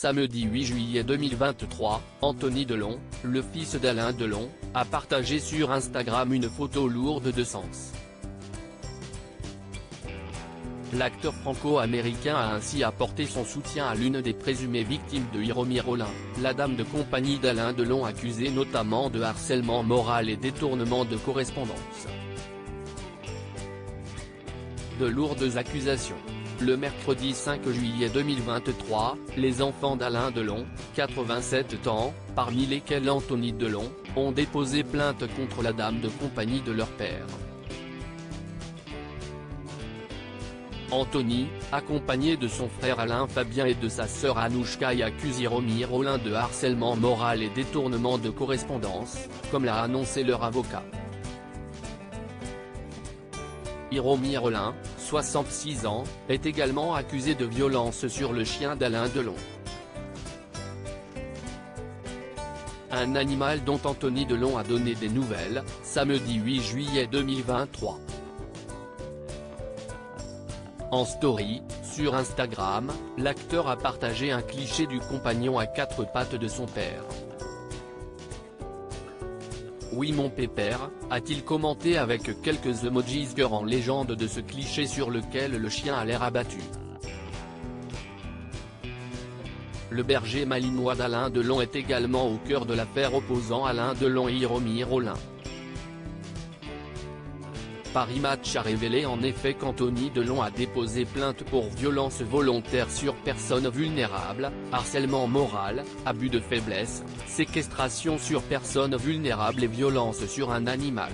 Samedi 8 juillet 2023, Anthony Delon, le fils d'Alain Delon, a partagé sur Instagram une photo lourde de sens. L'acteur franco-américain a ainsi apporté son soutien à l'une des présumées victimes de Hiromi Rollin, la dame de compagnie d'Alain Delon accusée notamment de harcèlement moral et détournement de correspondance. De lourdes accusations. Le mercredi 5 juillet 2023, les enfants d'Alain Delon, 87 ans, parmi lesquels Anthony Delon, ont déposé plainte contre la dame de compagnie de leur père. Anthony, accompagné de son frère Alain Fabien et de sa sœur Anouchka, accuse Hiromi Rollin de harcèlement moral et détournement de correspondance, comme l'a annoncé leur avocat. Hiromi Rollin, 66 ans, est également accusé de violence sur le chien d'Alain Delon. Un animal dont Anthony Delon a donné des nouvelles, samedi 8 juillet 2023. En story, sur Instagram, l'acteur a partagé un cliché du compagnon à quatre pattes de son père. Oui mon pépère, a-t-il commenté avec quelques emojis en légende de ce cliché sur lequel le chien a l'air abattu. Le berger malinois d'Alain Delon est également au cœur de l'affaire opposant Alain Delon et Hiromi Rollin. Paris Match a révélé en effet qu'Anthony Delon a déposé plainte pour violence volontaire sur personne vulnérable, harcèlement moral, abus de faiblesse, séquestration sur personne vulnérable et violence sur un animal.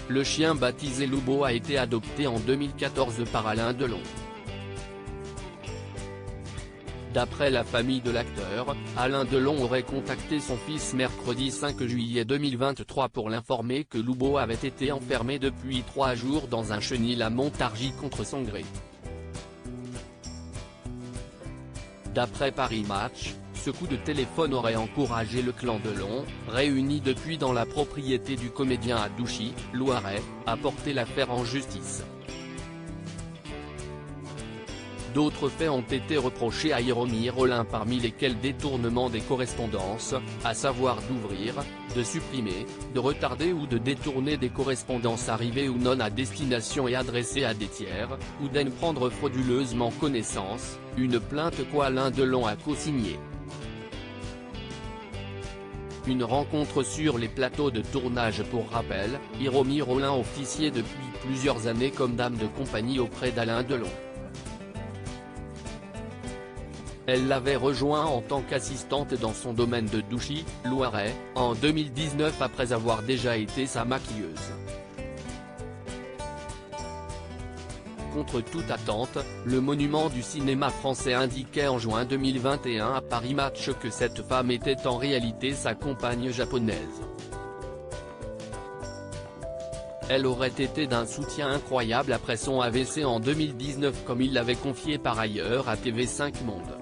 Le chien baptisé Loubo a été adopté en 2014 par Alain Delon. D'après la famille de l'acteur, Alain Delon aurait contacté son fils mercredi 5 juillet 2023 pour l'informer que Loubo avait été enfermé depuis 3 jours dans un chenil à Montargis contre son gré. D'après Paris Match, ce coup de téléphone aurait encouragé le clan Delon, réuni depuis dans la propriété du comédien à Douchy, Loiret, à porter l'affaire en justice. D'autres faits ont été reprochés à Hiromi Rollin, parmi lesquels détournement des correspondances, à savoir d'ouvrir, de supprimer, de retarder ou de détourner des correspondances arrivées ou non à destination et adressées à des tiers, ou d'en prendre frauduleusement connaissance, une plainte qu'Alain Delon a co-signée. Une rencontre sur les plateaux de tournage. Pour rappel, Hiromi Rollin officiait depuis plusieurs années comme dame de compagnie auprès d'Alain Delon. Elle l'avait rejoint en tant qu'assistante dans son domaine de Douchy, Loiret, en 2019 après avoir déjà été sa maquilleuse. Contre toute attente, le monument du cinéma français indiquait en juin 2021 à Paris Match que cette femme était en réalité sa compagne japonaise. Elle aurait été d'un soutien incroyable après son AVC en 2019, comme il l'avait confié par ailleurs à TV5 Monde.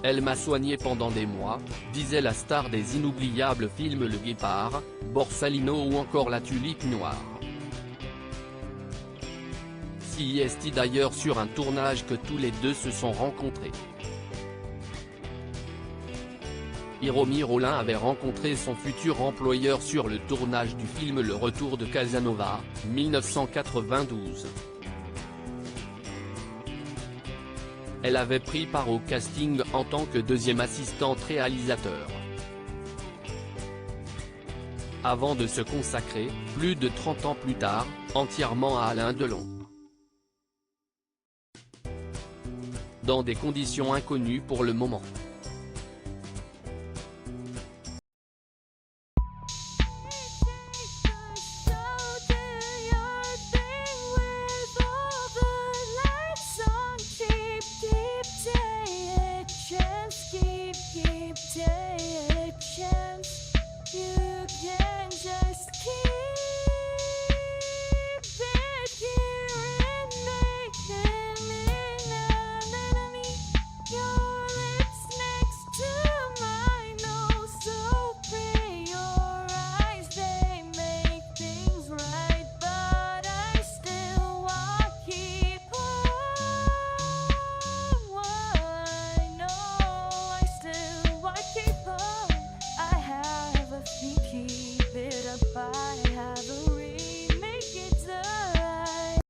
Elle m'a soigné pendant des mois, disait la star des inoubliables films Le Guépard, Borsalino ou encore La Tulipe Noire. Si est d'ailleurs sur un tournage que tous les deux se sont rencontrés. Hiromi Rollin avait rencontré son futur employeur sur le tournage du film Le Retour de Casanova, 1992. Elle avait pris part au casting en tant que deuxième assistante réalisateur. Avant de se consacrer, plus de 30 ans plus tard, entièrement à Alain Delon. Dans des conditions inconnues pour le moment.